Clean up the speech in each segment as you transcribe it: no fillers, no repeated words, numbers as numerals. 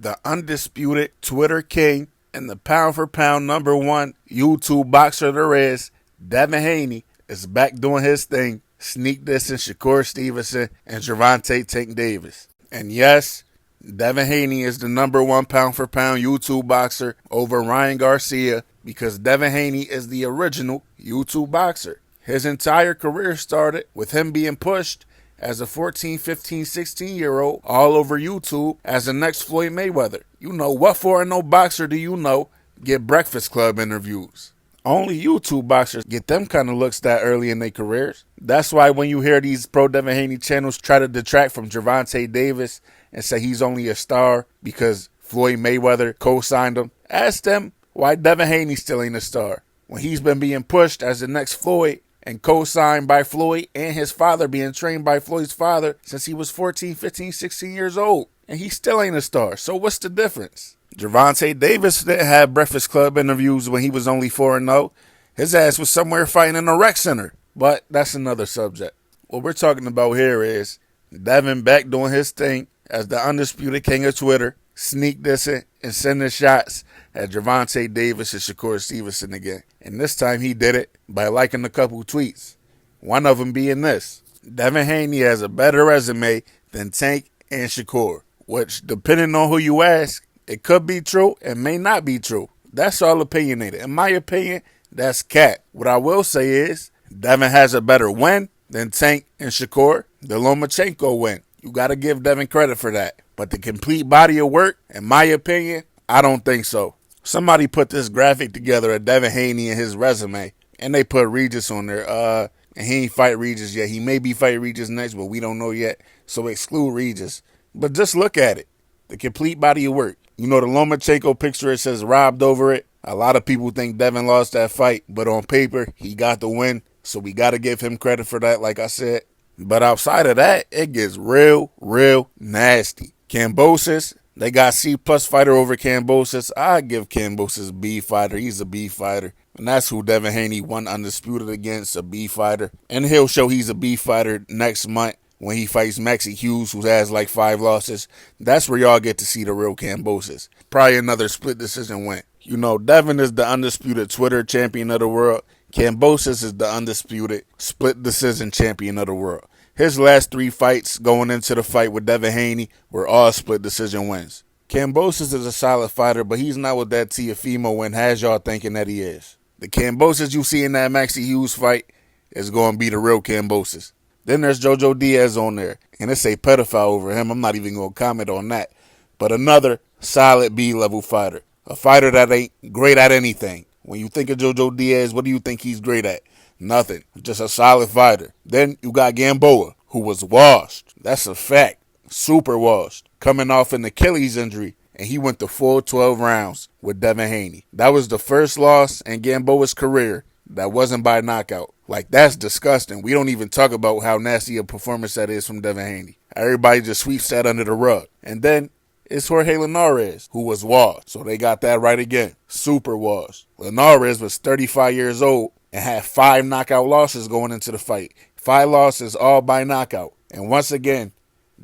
the undisputed Twitter king and the pound for pound #1 YouTube boxer there is, Devin Haney, is back doing his thing, sneak dissing Shakur Stevenson and Gervonta Tank Davis. And yes, Devin Haney is the #1 pound for pound YouTube boxer over Ryan Garcia because Devin Haney is the original YouTube boxer. His entire career started with him being pushed as a 14, 15, 16-year-old all over YouTube as the next Floyd Mayweather. You know, what 4-0 boxer do you know get Breakfast Club interviews? Only YouTube boxers get them kind of looks that early in their careers. That's why when you hear these pro Devin Haney channels try to detract from Gervonta Davis and say he's only a star because Floyd Mayweather co-signed him, ask them why Devin Haney still ain't a star when he's been being pushed as the next Floyd and co-signed by Floyd and his father, being trained by Floyd's father since he was 14, 15, 16 years old. And he still ain't a star. So what's the difference? Gervonta Davis didn't have Breakfast Club interviews when he was only 4-0. His ass was somewhere fighting in a rec center. But that's another subject. What we're talking about here is Devin back doing his thing as the undisputed king of Twitter, sneak dissing and sending shots at Gervonta Davis and Shakur Stevenson again. And this time he did it by liking a couple tweets. One of them being this: Devin Haney has a better resume than Tank and Shakur. Which, depending on who you ask, it could be true and may not be true. That's all opinionated. In my opinion, that's cat. What I will say is, Devin has a better win than Tank and Shakur. The Lomachenko win. You got to give Devin credit for that. But the complete body of work, in my opinion, I don't think so. Somebody put this graphic together of Devin Haney and his resume, and they put Regis on there. And he ain't fight Regis yet. He may be fight Regis next, but we don't know yet. So exclude Regis. But just look at it. The complete body of work. You know the Lomachenko picture, it says robbed over it. A lot of people think Devin lost that fight, but on paper, he got the win. So we got to give him credit for that, like I said. But outside of that, it gets real nasty. Kambosos, they got C+ fighter over Kambosos. I give Kambosos B fighter. He's a B fighter. And that's who Devin Haney won undisputed against, a B fighter. And he'll show he's a B fighter next month when he fights Maxie Hughes, who has like 5 losses. That's where y'all get to see the real Kambosos. Probably another split decision win. You know, Devin is the undisputed Twitter champion of the world. Kambosos is the undisputed split decision champion of the world. His last 3 fights going into the fight with Devin Haney were all split decision wins. Kambosos is a solid fighter, but he's not what that Teofimo win has y'all thinking that he is. The Kambosos you see in that Maxie Hughes fight is going to be the real Kambosos. Then there's Jojo Diaz on there, and it's a pedophile over him. I'm not even going to comment on that. But another solid B-level fighter. A fighter that ain't great at anything. When you think of Jojo Diaz, what do you think he's great at? Nothing. Just a solid fighter. Then you got Gamboa, who was washed. That's a fact. Super washed. Coming off an Achilles injury, and he went the full 12 rounds with Devin Haney. That was the first loss in Gamboa's career that wasn't by knockout. Like, that's disgusting. We don't even talk about how nasty a performance that is from Devin Haney. Everybody just sweeps that under the rug. And then it's Jorge Linares, who was washed. So they got that right again. Super washed. Linares was 35 years old and had 5 knockout losses going into the fight. 5 losses, all by knockout. And once again,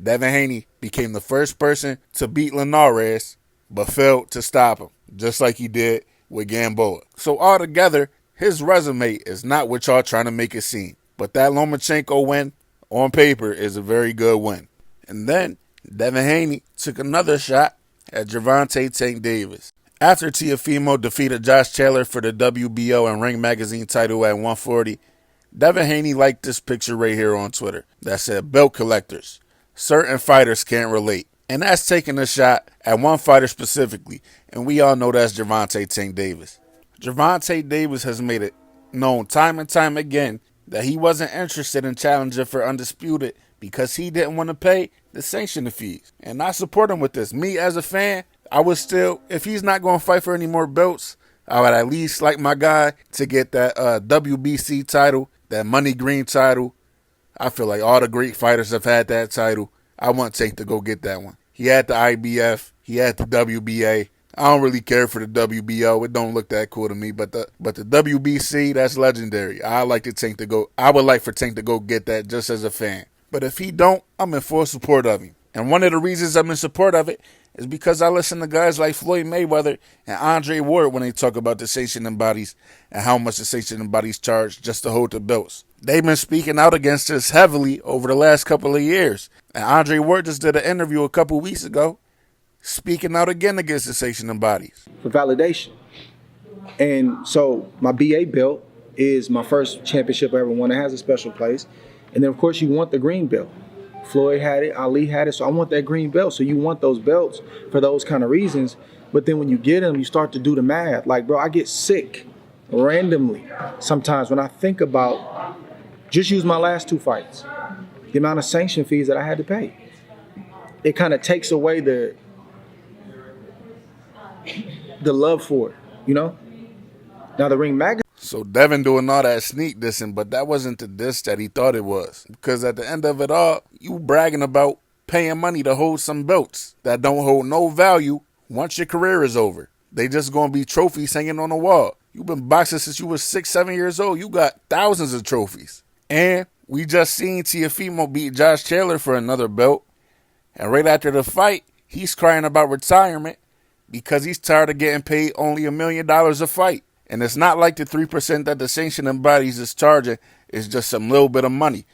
Devin Haney became the first person to beat Linares, but failed to stop him, just like he did with Gamboa. So altogether, his resume is not what y'all trying to make it seem. But that Lomachenko win, on paper, is a very good win. And then Devin Haney took another shot at Gervonta Tank Davis. After Teofimo defeated Josh Taylor for the WBO and Ring Magazine title at 140, Devin Haney liked this picture right here on Twitter that said, "Belt collectors. Certain fighters can't relate." And that's taking a shot at one fighter specifically, and we all know that's Gervonta Tank Davis. Gervonta Davis has made it known time and time again that he wasn't interested in challenging for Undisputed because he didn't want to pay the sanction fees. And I support him with this. Me, as a fan, I would still, if he's not going to fight for any more belts, I would at least like my guy to get that WBC title, that Money Green title. I feel like all the great fighters have had that title. I want Tank to go get that one. He had the IBF. He had the WBA. I don't really care for the WBO. It don't look that cool to me. But the WBC, that's legendary. I would like for Tank to go get that just as a fan. But if he don't, I'm in full support of him. And one of the reasons I'm in support of it is because I listen to guys like Floyd Mayweather and Andre Ward when they talk about the sanctioning bodies and how much the sanctioning bodies charge just to hold the belts. They've been speaking out against this heavily over the last couple of years. And Andre Ward just did an interview a couple weeks ago speaking out again against the sanctioning bodies. For validation. And so my BA belt is my first championship I ever won. It has a special place. And then, of course, you want the green belt. Floyd had it, Ali had it, so I want that green belt. So you want those belts for those kind of reasons. But then when you get them, you start to do the math. Like, bro, I get sick randomly sometimes when I think about just use my last 2 fights, the amount of sanction fees that I had to pay. It kind of takes away the love for it, you know? Now the Ring magazine. So Devin doing all that sneak dissing, but that wasn't the diss that he thought it was. Because at the end of it all, you bragging about paying money to hold some belts that don't hold no value once your career is over. They just gonna be trophies hanging on the wall. You've been boxing since you were 6, 7 years old. You got thousands of trophies. And we just seen Teofimo beat Josh Taylor for another belt. And right after the fight, he's crying about retirement because he's tired of getting paid only $1 million a fight. And it's not like the 3% that the sanctioning bodies is charging is just some little bit of money.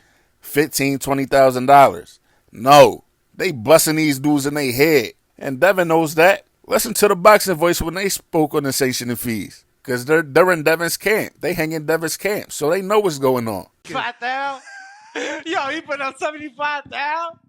$15,000, $20,000. No, they busting these dudes in their head. And Devin knows that. Listen to the boxing voice when they spoke on the sanctioning fees. Because they're in Devin's camp. They hang in Devin's camp. So they know what's going on. 5,000? Yo, he put up 75,000?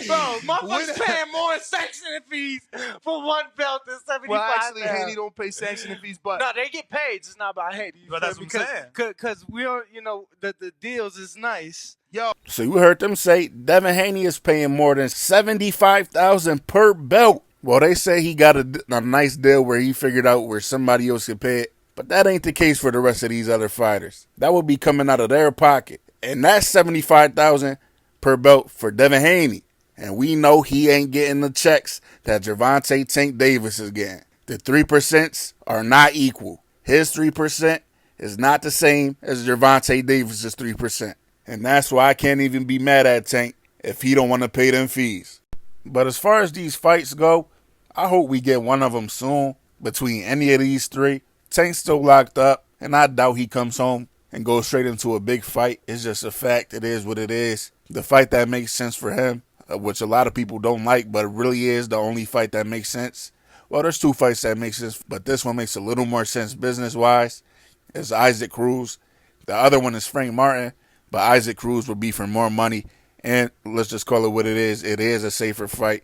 Bro, motherfuckers paying more in sanctioning fees for one belt than 75,000. Well, actually, Haney don't pay sanctioning fees, but no, they get paid. It's not about Haney. But that's what I'm saying. Because we don't, the deals is nice. Yo. So you heard them say Devin Haney is paying more than $75,000 per belt. Well, they say he got a nice deal where he figured out where somebody else could pay it. But that ain't the case for the rest of these other fighters. That would be coming out of their pocket. And that's $75,000 per belt for Devin Haney. And we know he ain't getting the checks that Gervonta Tank Davis is getting. The 3% are not equal. His 3% is not the same as Gervonta Davis's 3%. And that's why I can't even be mad at Tank if he don't want to pay them fees. But as far as these fights go, I hope we get one of them soon between any of these three. Tank's still locked up, and I doubt he comes home and goes straight into a big fight. It's just a fact. It is what it is. The fight that makes sense for him, which a lot of people don't like, but it really is the only fight that makes sense. Well, there's 2 fights that make sense, but this one makes a little more sense business-wise. It's Isaac Cruz. The other one is Frank Martin, but Isaac Cruz will be for more money. And let's just call it what it is. It is a safer fight.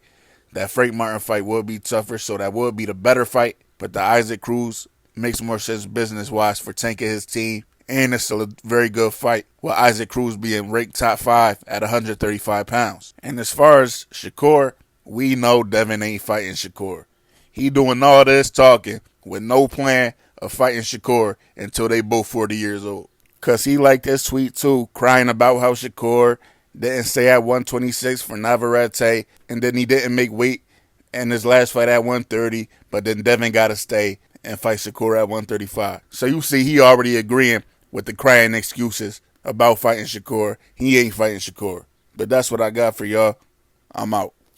That Frank Martin fight will be tougher, so that will be the better fight. But the Isaac Cruz makes more sense business-wise for Tank and his team. And it's still a very good fight, with Isaac Cruz being ranked top 5 at 135 pounds. And as far as Shakur, we know Devin ain't fighting Shakur. He doing all this talking with no plan of fighting Shakur until they both 40 years old. Because he liked his tweet too, crying about how Shakur didn't stay at 126 for Navarrete, and then he didn't make weight in his last fight at 130, but then Devin got to stay and fight Shakur at 135. So you see he already agreeing with the crying excuses about fighting Shakur. He ain't fighting Shakur. But that's what I got for y'all. I'm out.